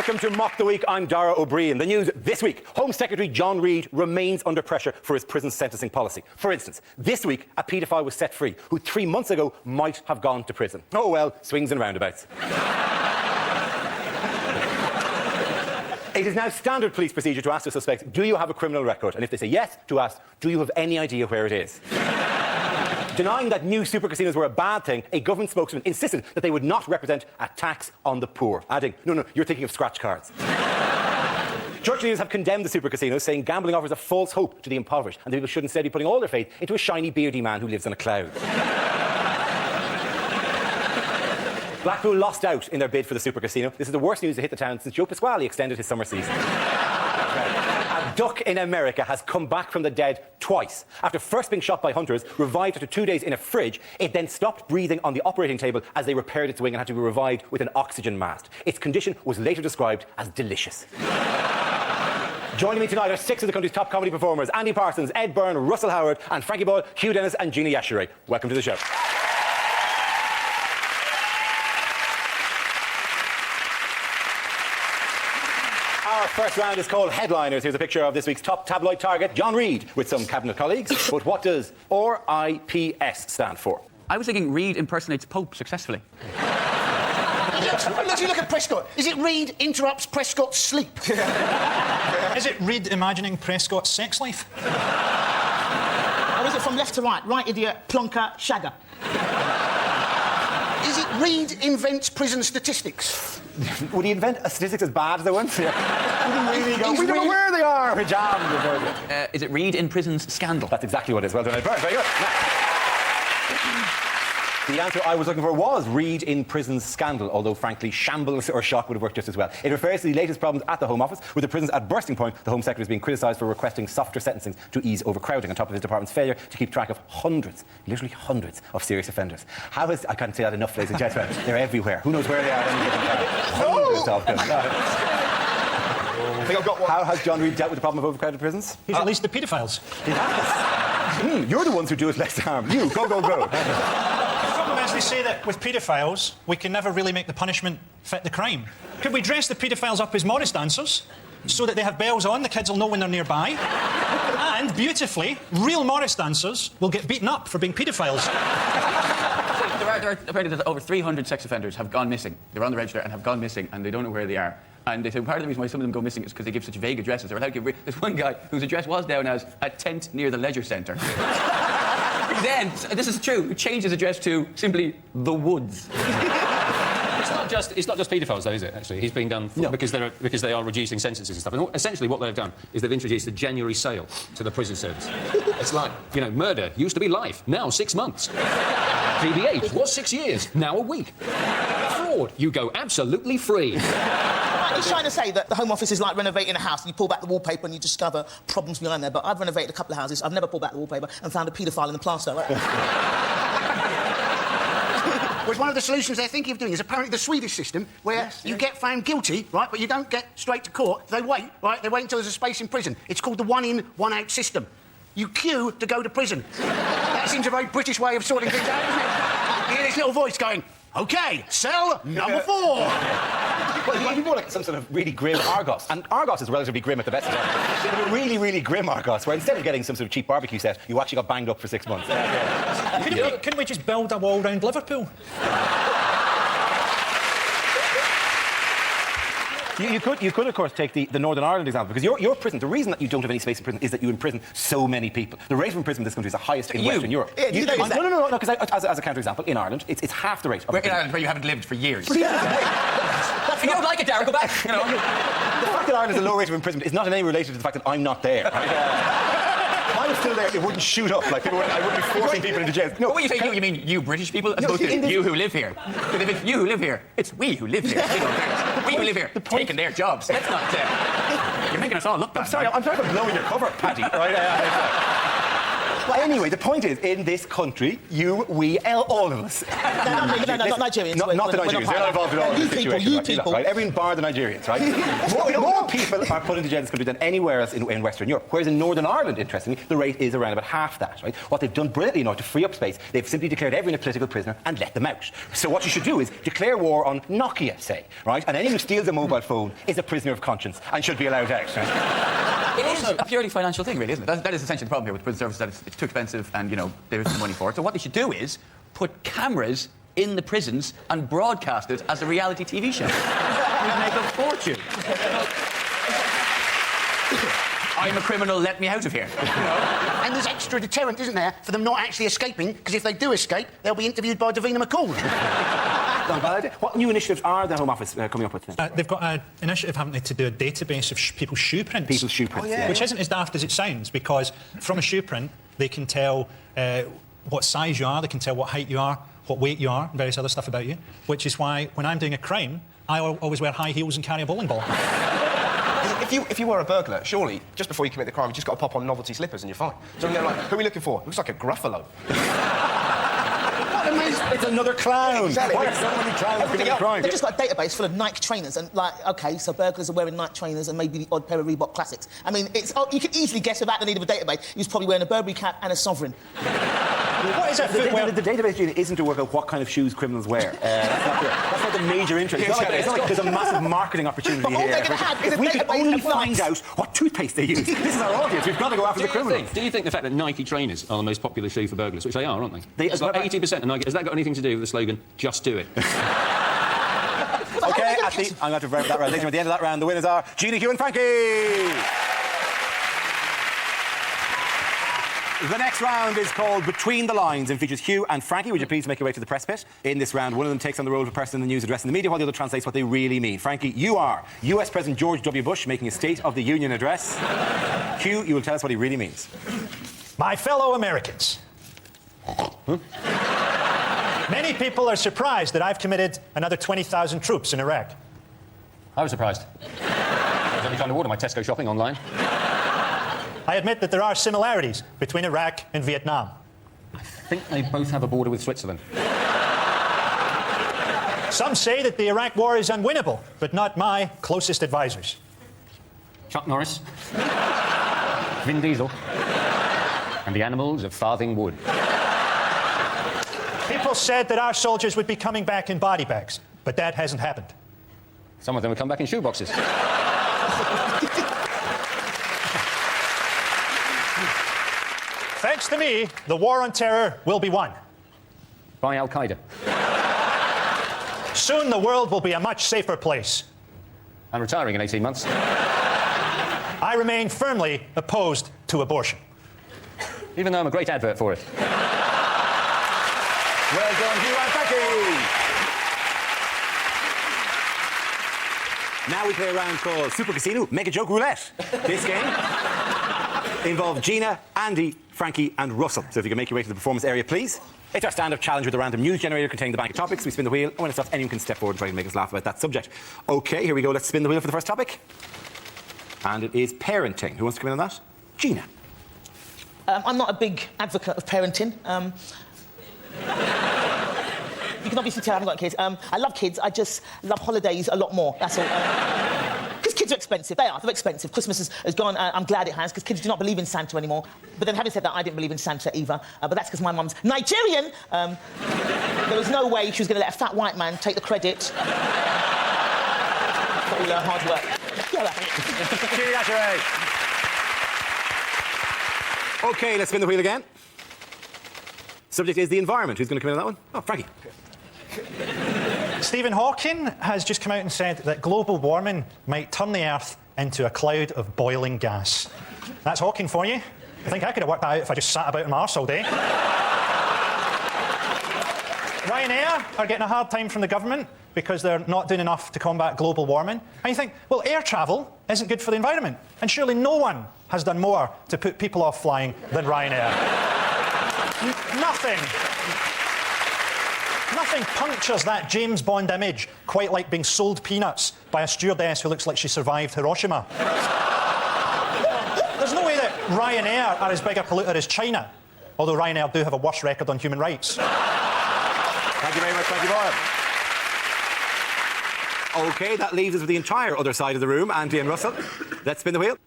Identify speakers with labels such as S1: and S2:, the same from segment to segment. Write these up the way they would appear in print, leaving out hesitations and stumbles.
S1: Welcome to Mock the Week. I'm Dara O'Brien. The news this week. Home Secretary John Reid remains under pressure for his prison sentencing policy. For instance, this week, a paedophile was set free who 3 months ago might have gone to prison. Oh well, swings and roundabouts. It is now standard police procedure to ask the suspects, do you have a criminal record? And if they say yes, to ask, do you have any idea where it is? Denying that new super casinos were a bad thing, a government spokesman insisted that they would not represent a tax on the poor, adding, no, you're thinking of scratch cards. Church leaders have condemned the super casinos, saying gambling offers a false hope to the impoverished, and people should instead be putting all their faith into a shiny, beardy man who lives on a cloud. Blackpool lost out in their bid for the super casino. This is the worst news to hit the town since Joe Pasquale extended his summer season. A duck in America has come back from the dead twice. After first being shot by hunters, revived after 2 days in a fridge, it then stopped breathing on the operating table as they repaired its wing and had to be revived with an oxygen mask. Its condition was later described as delicious. Joining me tonight are 6 of the country's top comedy performers: Andy Parsons, Ed Byrne, Russell Howard and Frankie Boyle, Hugh Dennis and Gina Yashere. Welcome to the show. Our first round is called Headliners. Here's a picture of this week's top tabloid target, John Reid, with some cabinet colleagues. But what does RIPS stand for?
S2: I was thinking Reid impersonates Pope successfully.
S3: Let's look at Prescott. Is it Reid interrupts Prescott's sleep?
S4: Is it Reid imagining Prescott's sex life?
S3: Or is it from left to right? Right idiot, plonker, shagger. Is it Reid invents prison statistics?
S1: Would he invent a statistics as bad as the ones? Yeah. Would he really go, we don't know where they are! Hijab.
S2: Is it Reid in prison's scandal?
S1: That's exactly what it is. Well done, Ed Byrne. Very good. The answer I was looking for was Reid in prison's scandal, although, frankly, shambles or shock would have worked just as well. It refers to the latest problems at the Home Office, with the prisons at bursting point. The Home Secretary is being criticised for requesting softer sentencing to ease overcrowding, on top of his department's failure to keep track of hundreds, literally hundreds, of serious offenders. How is... I can't say that enough, ladies and gentlemen. They're everywhere. Who knows where they are at any given time? Hundreds of them.
S4: I think I've got one.
S1: How has John Reid dealt with the problem of overcrowded prisons?
S4: He's released the paedophiles.
S1: He has. You're the ones who do us less harm. You, go.
S4: The problem is, they say that with paedophiles, we can never really make the punishment fit the crime. Could we dress the paedophiles up as Morris dancers, so that they have bells on, the kids will know when they're nearby? And, beautifully, real Morris dancers will get beaten up for being paedophiles.
S2: There are apparently over 300 sex offenders have gone missing. They're on the register and have gone missing, and they don't know where they are. And they say part of the reason why some of them go missing is because they give such vague addresses. They're allowed to give... There's one guy whose address was down as a tent near the leisure centre. Then, this is true, changed his address to simply the woods.
S5: It's not just paedophiles, though, is it, actually? He's being done because they are reducing sentences and stuff. And essentially what they've done is they've introduced a January sale to the prison service. It's like, murder used to be life, now 6 months. PBH was 6 years, now a week. Fraud, you go absolutely free.
S3: He's trying to say that the Home Office is like renovating a house. You pull back the wallpaper and you discover problems behind there. But I've renovated a couple of houses. I've never pulled back the wallpaper and found a paedophile in the plaster. Right?
S6: Well, one of the solutions they're thinking of doing is apparently the Swedish system, where you get found guilty, right, but you don't get straight to court. They wait, right? They wait until there's a space in prison. It's called the one-in, one-out system. You queue to go to prison. That seems a very British way of sorting things out, isn't it? You hear this little voice going, OK, cell number 4.
S1: Well, it might be more like some sort of really grim Argos. And Argos is relatively grim at the best of times. But a really, really grim Argos, where instead of getting some sort of cheap barbecue set, you actually got banged up for 6 months.
S4: Couldn't we just build a wall round Liverpool?
S1: You could, of course, take the Northern Ireland example, because your prison, the reason that you don't have any space in prison is that you imprison so many people. The rate of imprisonment in this country is the highest in Western Europe.
S3: Yeah,
S1: no, because as a counter-example, in Ireland, it's half the rate.
S2: In Ireland, where you haven't lived for years.
S1: If
S2: you don't like it, Darren, go back.
S1: The fact that Ireland has a low rate of imprisonment is not in any way related to the fact that I'm not there. If I was still there, it wouldn't shoot up. Like, I wouldn't be forcing people into jail.
S2: No, when you say you mean you British people, as opposed to you who live here. Because if it's you who live here, it's we who live here. We who live here, taking their jobs. Let's not... You're making us all look bad.
S1: I'm sorry for blowing your cover, Paddy. Right? Anyway, the point is, in this country, all of us.
S3: No, not Nigerians.
S1: Not the Nigerians. They're not involved at all in this situation.
S3: You people.
S1: Right? Everyone bar the Nigerians, right? more people are put into jail in this country than anywhere else in Western Europe. Whereas in Northern Ireland, interestingly, the rate is around about half that, right? What they've done brilliantly now to free up space, they've simply declared everyone a political prisoner and let them out. So what you should do is declare war on Nokia, say, right? And anyone who steals a mobile phone is a prisoner of conscience and should be allowed out. Right?
S2: It is a purely financial thing, really, isn't it? That is essentially the problem here with prison services, that it's too expensive and, there isn't money for it. So what they should do is put cameras in the prisons and broadcast it as a reality TV show. You'd make a fortune. I'm a criminal, let me out of here.
S6: And there's extra deterrent, isn't there, for them not actually escaping, because if they do escape, they'll be interviewed by Davina McCall.
S1: Not a bad idea. What new initiatives are the Home Office coming up with then?
S4: They've got an initiative, haven't they, to do a database of people's shoe prints.
S1: People's shoe prints, yeah.
S4: Which isn't as daft as it sounds, because from a shoe print, they can tell what size you are, they can tell what height you are, what weight you are, and various other stuff about you, which is why, when I'm doing a crime, I always wear high heels and carry a bowling ball.
S7: If you were a burglar, surely, just before you commit the crime, you just got to pop on novelty slippers and you're fine. So they're like, who are we looking for? Looks like a Gruffalo.
S1: It's another clown.
S7: Exactly.
S1: Why are so many clowns committing crime?
S3: They've just got a database full of Nike trainers and, OK, so burglars are wearing Nike trainers and maybe the odd pair of Reebok Classics. I mean, you can easily guess without the need of a database. He was probably wearing a Burberry cap and a Sovereign.
S4: What is that footwear?
S1: The database, Gina, isn't to work out what kind of shoes criminals wear. That's not the major interest. It's not like there's a massive marketing opportunity here. If we could only find out what toothpaste they use. This is our audience. We've got to go after the criminals.
S5: Do you think the fact that Nike trainers are the most popular shoe for burglars, which they are, aren't they? It's like 80% of Nike. Has that got anything to do with the slogan, just do it?
S1: OK, I'm going to wrap that round. Ladies and gentlemen, at the end of that round, the winners are Gina, Hugh and Frankie. The next round is called Between the Lines and features Hugh and Frankie. Would you please make your way to the press pit? In this round, one of them takes on the role of a person in the news addressing the media, while the other translates what they really mean. Frankie, you are US President George W. Bush making a State of the Union address. Hugh, you will tell us what he really means.
S4: My fellow Americans. Many people are surprised that I've committed another 20,000 troops in Iraq.
S5: I was surprised. I was only trying to order my Tesco shopping online.
S4: I admit that there are similarities between Iraq and Vietnam.
S5: I think they both have a border with Switzerland.
S4: Some say that the Iraq war is unwinnable, but not my closest advisors.
S5: Chuck Norris, Vin Diesel, and the animals of Farthing Wood.
S4: People said that our soldiers would be coming back in body bags, but that hasn't happened.
S5: Some of them would come back in shoeboxes.
S4: Thanks to me, the war on terror will be won.
S5: By Al-Qaeda.
S4: Soon the world will be a much safer place.
S5: I'm retiring in 18 months.
S4: I remain firmly opposed to abortion.
S5: Even though I'm a great advert for it.
S1: Well done, Hugh and Frankie. Now we play a round called Super Casino Make a Joke Roulette. This game involved Gina, Andy, Frankie and Russell. So if you can make your way to the performance area, please. It's our stand-up challenge with a random news generator containing the bank of topics. We spin the wheel, and when it's off, anyone can step forward and try and make us laugh about that subject. OK, here we go. Let's spin the wheel for the first topic. And it is parenting. Who wants to come in on that? Gina.
S3: I'm not a big advocate of parenting. You can obviously tell I haven't got kids. I love kids. I just love holidays a lot more. That's all. Because kids are expensive. They're expensive. Christmas has gone. I'm glad it has, because kids do not believe in Santa anymore. But then, having said that, I didn't believe in Santa either. But that's because my mum's Nigerian. There was no way she was going to let a fat white man take the credit for all her hard work.
S1: OK, let's spin the wheel again. Subject is the environment. Who's going to come in on that one? Oh, Frankie.
S4: Stephen Hawking has just come out and said that global warming might turn the Earth into a cloud of boiling gas. That's Hawking for you. I think I could have worked that out if I just sat about in my arse all day. Ryanair are getting a hard time from the government because they're not doing enough to combat global warming. And you think, well, air travel isn't good for the environment. And surely no one has done more to put people off flying than Ryanair. Nothing punctures that James Bond image quite like being sold peanuts by a stewardess who looks like she survived Hiroshima. There's no way that Ryanair are as big a polluter as China. Although Ryanair do have a worse record on human rights.
S1: Thank you very much, Frankie Boyle. OK, that leaves us with the entire other side of the room, Andy and Russell. Let's spin the wheel.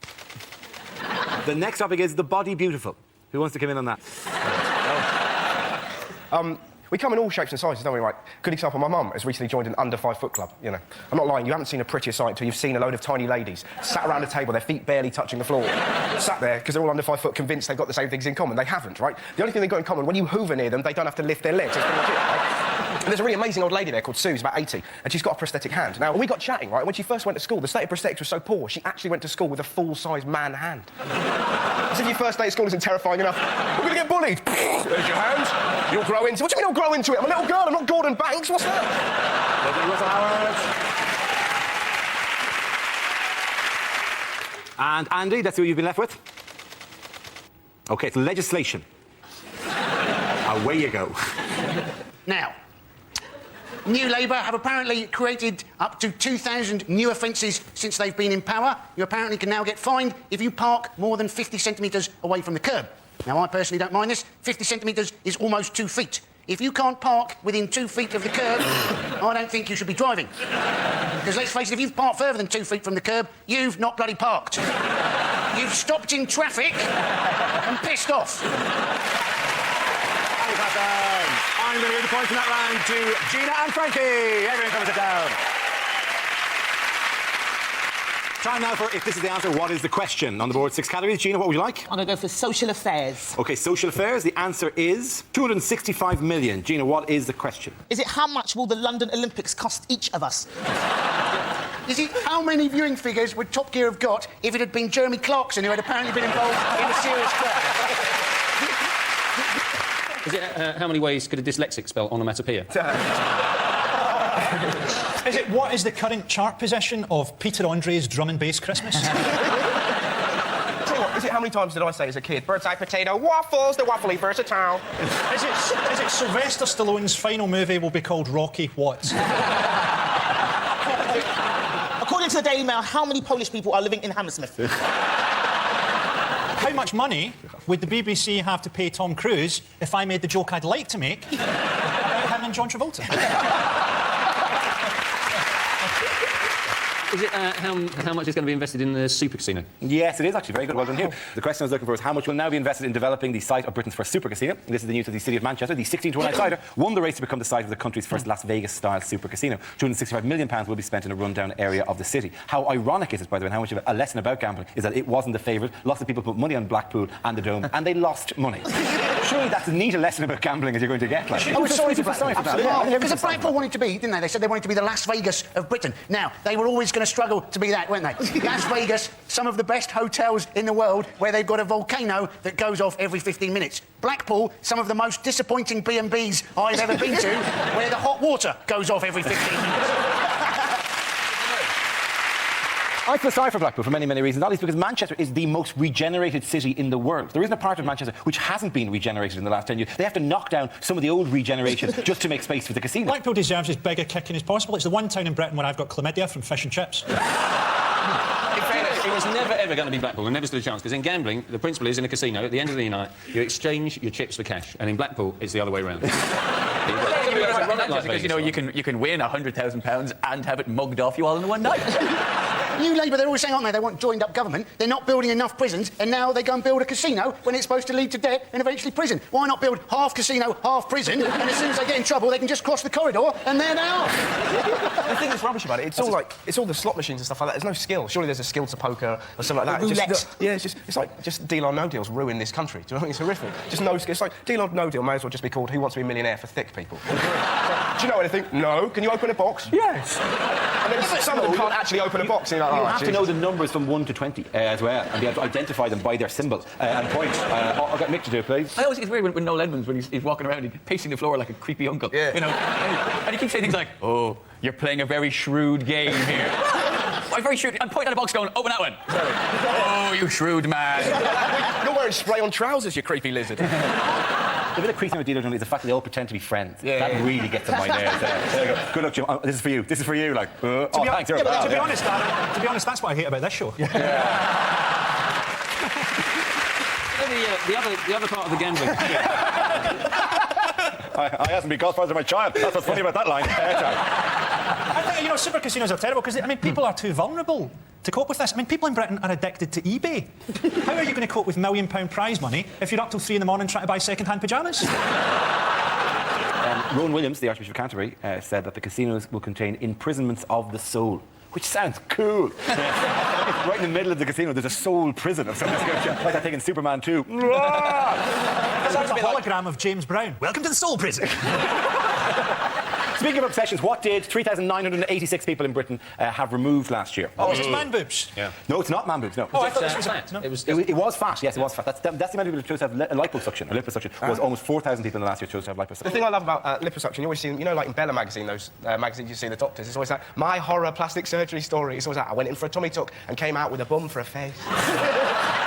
S1: The next topic is the body beautiful. Who wants to come in on that?
S7: We come in all shapes and sizes, don't we? Like, good example, my mum has recently joined an under 5 foot club, you know. I'm not lying, you haven't seen a prettier sight until you've seen a load of tiny ladies sat around a table, their feet barely touching the floor. Sat there, because they're all under 5 foot, convinced they've got the same things in common. They haven't, right? The only thing they've got in common, when you hoover near them, they don't have to lift their legs. That's pretty much it, right? And there's a really amazing old lady there called Sue, who's about 80, and she's got a prosthetic hand. Now, we got chatting, right? When she first went to school, the state of prosthetics was so poor, she actually went to school with a full-size man hand. As if your first day at school isn't terrifying enough. We're going to get bullied. There's your hand. You'll grow into it. What do you mean I'll grow into it? I'm a little girl. I'm not Gordon Banks. What's that?
S1: And Andy, that's who you've been left with. OK, it's legislation. Away you go.
S6: Now, New Labour have apparently created up to 2,000 new offences since they've been in power. You apparently can now get fined if you park more than 50 centimetres away from the curb. Now, I personally don't mind this. 50 centimetres is almost 2 feet. If you can't park within 2 feet of the curb, I don't think you should be driving. Because let's face it, if you've parked further than 2 feet from the curb, you've not bloody parked. You've stopped in traffic and pissed off.
S1: I'm going to give the points in that round to Gina and Frankie. Everyone come and sit down. Time now for, if this is the answer, what is the question? On the board, 6 categories. Gina, what would you like?
S3: I'm going to go for social affairs.
S1: OK, social affairs. The answer is 265 million. Gina, what is the question?
S3: Is it how much will the London Olympics cost each of us?
S6: Is it how many viewing figures would Top Gear have got if it had been Jeremy Clarkson who had apparently been involved in a serious crash?
S5: Is it how many ways could a dyslexic spell onomatopoeia?
S4: Is it what is the current chart position of Peter Andre's Drum and Bass Christmas?
S7: Tell you what, is it how many times did I say as a kid, bird's eye potato, waffles, the waffly versatile?
S4: Is it Sylvester Stallone's final movie will be called Rocky what?
S3: According to the Daily Mail, how many Polish people are living in Hammersmith?
S4: How much money would the BBC have to pay Tom Cruise if I made the joke I'd like to make about him and John Travolta?
S5: Is it how much is going to be invested in the super casino?
S1: Yes, it is actually very good. Well done here. The question I was looking for is how much will now be invested in developing the site of Britain's first super casino. This is the news of the city of Manchester. The 16-to-1 outsider won the race to become the site of the country's first Las Vegas-style super casino. £265 million will be spent in a rundown area of the city. How ironic is it, by the way, and how much of a lesson about gambling is that it wasn't the favourite. Lots of people put money on Blackpool and the Dome, and they lost money. Surely that's as neat a lesson about gambling as you're going to get. Like.
S6: Oh, sorry for that. Because if Blackpool wanted to be, didn't they? They said they wanted to be the Las Vegas of Britain. Now, they were always going to struggle to be that, weren't they? Las Vegas, some of the best hotels in the world where they've got a volcano that goes off every 15 minutes. Blackpool, some of the most disappointing B&Bs I've ever been to, where the hot water goes off every 15 minutes.
S1: I feel sorry for Blackpool for many, many reasons. Not least because Manchester is the most regenerated city in the world. There isn't a part of Manchester which hasn't been regenerated in the last 10 years. They have to knock down some of the old regeneration just to make space for the casino.
S4: Blackpool deserves as big a kicking as possible. It's the one town in Britain where I've got chlamydia from fish and chips.
S5: In fairness, it was never, ever going to be Blackpool. There never stood a chance, because in gambling, the principle is in a casino, at the end of the night, you exchange your chips for cash, and in Blackpool, it's the other way around.
S2: Because, you know, you can win £100,000 and have it mugged off you all in one night.
S6: New Labour, they're always saying, aren't they, they want joined-up government. They're not building enough prisons, and now they go and build a casino when it's supposed to lead to debt and eventually prison. Why not build half casino, half prison, and as soon as they get in trouble, they can just cross the corridor, and there they are.
S7: The thing that's rubbish about it, it's all the slot machines and stuff like that. There's no skill. Surely there's a skill to poker or something like that. It's like Deal or No Deal's ruined this country. Do you know what I mean? It's horrific. Just no skill. It's like Deal or No Deal may as well just be called Who Wants to Be a Millionaire for thick people. Do you know anything? No. Can you open a box? Yes. And then some of them can't actually open a box.
S1: You have to know the numbers from 1 to 20 as well, and be able to identify them by their symbol and point. I'll get Mick to do it, please.
S2: I always think it's weird when Noel Edmonds, when he's walking around, he's pacing the floor like a creepy uncle.
S7: Yeah.
S2: You know, and he keeps saying things like, "Oh, you're playing a very shrewd game here." I'm very shrewd. I'm pointing at a box, going, "Open that one." Sorry. Oh, you shrewd man.
S7: You're wearing spray-on trousers, you creepy lizard.
S1: The bit of creeping with Dealer is the fact that they all pretend to be friends. That really gets on my nerves. There you go. Good luck, Jim. Oh, this is for you. This is for you. Like, thanks.
S4: To be honest, that's what I hate about this show.
S5: the other part of the gambling.
S1: I asked to be godfather of my child. That's what's funny about that line.
S4: I think, you know, super casinos are terrible because, I mean, people are too vulnerable to cope with this. I mean, people in Britain are addicted to eBay. How are you going to cope with £1 million prize money if you're up till 3 in the morning trying to buy second-hand pyjamas?
S1: Rowan Williams, the Archbishop of Canterbury, said that the casinos will contain imprisonments of the soul, which sounds cool. Right in the middle of the casino, there's a soul prison of some description, like I think in Superman 2.
S4: It's like a hologram of James Brown. Welcome to the soul prison.
S1: Speaking of obsessions, what did 3,986 people in Britain have removed last year?
S4: Oh, is it man boobs?
S5: Yeah.
S1: No, it's not man boobs, no.
S4: Oh, I thought this was
S5: fat.
S4: no.
S5: It was
S1: fat, yes, it was fat. That's the amount of people who chose to have liposuction. Liposuction was almost 4,000 people in the last year chose to have liposuction.
S7: The thing I love about liposuction, you always see, you know, like in Bella magazine, those magazines you see the doctors, it's always like, my horror plastic surgery story. It's always like, I went in for a tummy tuck and came out with a bum for a face.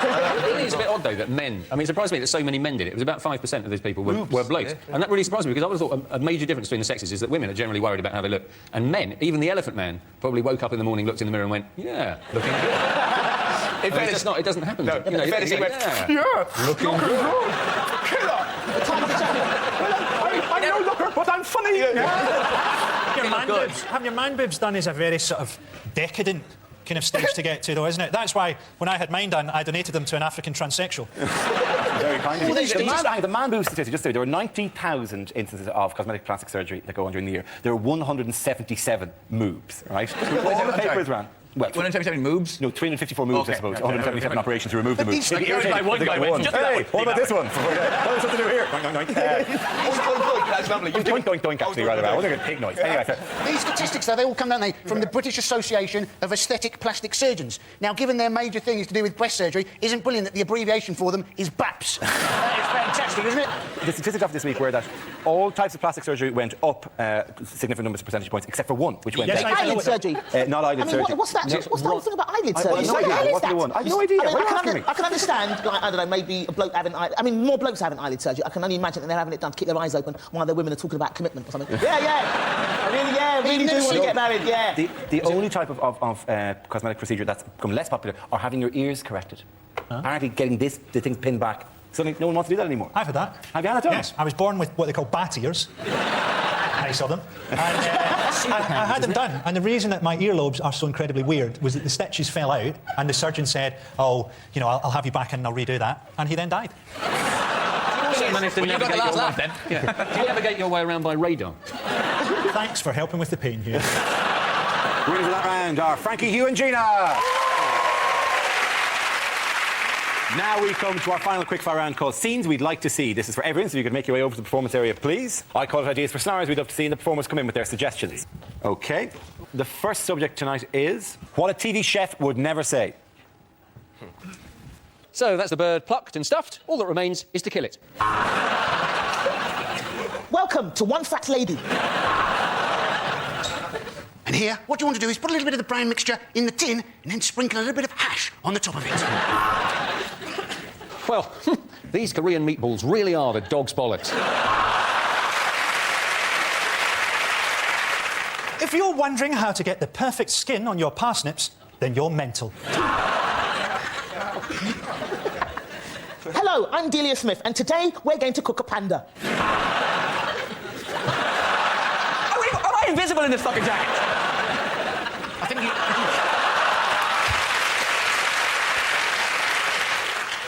S5: It really is a bit odd, though, that men... I mean, it surprised me that so many men did it. It was about 5% of these people were blokes.
S7: Yeah.
S5: And that really surprised me, because I would have thought a major difference between the sexes is that women are generally worried about how they look. And men, even the elephant man, probably woke up in the morning, looked in the mirror and went, yeah, looking good. It doesn't happen.
S7: No,
S5: you know,
S7: in fairness, he went, yeah, looking good. Killer. I'm no looker, but I'm funny.
S4: Having your man boobs done is a very sort of decadent kind of stage to get to, though, isn't it? That's why, when I had mine done, I donated them to an African transsexual.
S1: Very kind of you. The man boob statistic, just there were 90,000 instances of cosmetic plastic surgery that go on during the year. There were 177 moves, right? All the papers ran. Well,
S2: 177 moves?
S1: No, 354 moves, I suppose. 177 operations to remove the moves.
S2: Like, one guy went,
S1: hey, what about this one? What is something to do here?
S7: That's lovely.
S1: Doink, doink, doink, actually, rather. I wasn't going to pig noise. Anyway, so...
S6: These statistics, though, they all come, don't they, from the British Association of Aesthetic Plastic Surgeons. Now, given their major thing is to do with breast surgery, isn't brilliant that the abbreviation for them is BAPS. That is fantastic, isn't it?
S1: The statistics of this week were that all types of plastic surgery went up significant numbers of percentage points, except for one, which went down.
S3: Eyelid surgery.
S1: Not eyelid surgery.
S3: What's that? What's the whole thing about eyelid surgery?
S1: I have no idea. What's the one? I have no idea. What are you asking me?
S3: I can understand, like, I don't know, maybe a bloke having eyelid... I mean, more blokes having eyelid surgery. I can only imagine that they're having it done to keep their eyes open while their women are talking about commitment or something. I really do want to get married, yeah.
S1: The only type of cosmetic procedure that's become less popular are having your ears corrected. Apparently getting the things pinned back. Suddenly, no one wants to do that anymore.
S4: I've had that.
S1: Have you had it done?
S4: Yes, I was born with what they call bat ears. Nice of them. And I had them done, and the reason that my earlobes are so incredibly weird was that the stitches fell out, and the surgeon said, oh, you know, I'll have you back in and I'll redo that. And he then died.
S5: Do you navigate your way around by radar?
S4: Thanks for helping with the pain, Hugh.
S1: Winners of that round are Frankie, Hugh and Gina. Now we come to our final quickfire round called Scenes We'd Like to See. This is for everyone, so you could make your way over to the performance area, please. I call it Ideas for Snars. We'd love to see the performers come in with their suggestions. OK. The first subject tonight is what a TV chef would never say.
S5: So that's the bird plucked and stuffed. All that remains is to kill it.
S3: Welcome to One Fat Lady.
S6: And here, what you want to do is put a little bit of the brown mixture in the tin and then sprinkle a little bit of hash on the top of it.
S5: Well, these Korean meatballs really are the dog's bollocks.
S4: If you're wondering how to get the perfect skin on your parsnips, then you're mental.
S3: Hello, I'm Delia Smith, and today we're going to cook a panda.
S2: Am I invisible in this fucking jacket?
S6: I think you...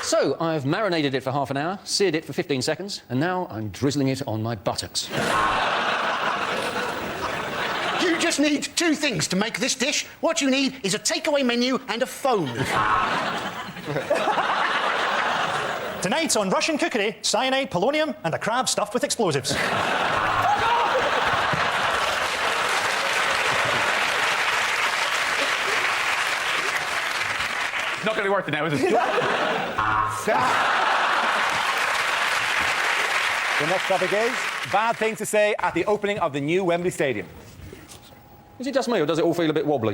S5: So, I've marinated it for half an hour, seared it for 15 seconds, and now I'm drizzling it on my buttocks.
S6: You just need two things to make this dish. What you need is a takeaway menu and a phone.
S4: Tonight on Russian cookery, cyanide, polonium, and a crab stuffed with explosives.
S2: Not going to be worth it now, is it?
S1: The next topic is bad things to say at the opening of the new Wembley Stadium.
S5: Is it just me, or does it all feel a bit wobbly?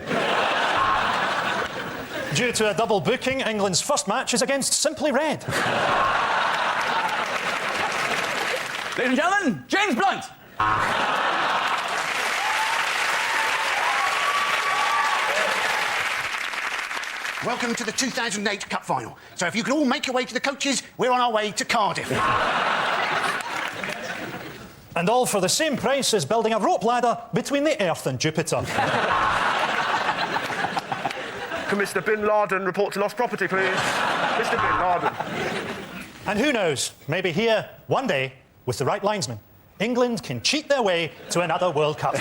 S4: Due to a double booking, England's first match is against Simply Red.
S2: Ladies and gentlemen, James Blunt!
S6: Welcome to the 2008 Cup Final. So if you could all make your way to the coaches, we're on our way to Cardiff.
S4: And all for the same price as building a rope ladder between the Earth and Jupiter.
S7: Can Mr. Bin Laden report to lost property, please? Mr. Bin Laden.
S4: And who knows, maybe here, one day, with the right linesman, England can cheat their way to another World Cup.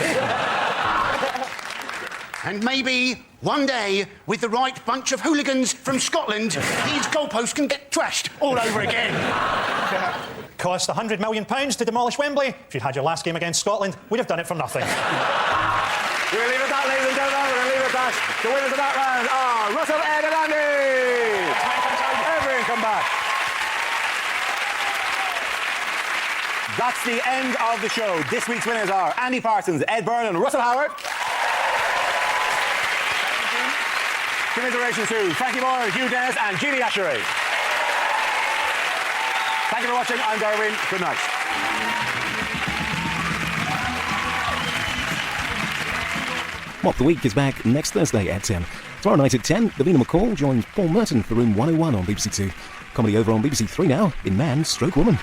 S6: And maybe one day, with the right bunch of hooligans from Scotland, these goalposts can get trashed all over again.
S4: Cost £100 million to demolish Wembley. If you'd had your last game against Scotland, we'd have done it for nothing.
S1: We'll leave it at that, ladies and gentlemen. We're going to leave it at that. The winners of that round are Russell, Ed and Andy. Everyone come back. That's the end of the show. This week's winners are Andy Parsons, Ed Byrne and Russell Howard. Commiserations to Frankie Moore, Hugh Dennis and Jeannie Ashery. Thank you for watching. I'm Darwin. Good night.
S8: Mock the Week is back next Thursday at 10. Tomorrow night at 10, Davina McCall joins Paul Merton for Room 101 on BBC 2. Comedy over on BBC 3 now in Man, Stroke Woman.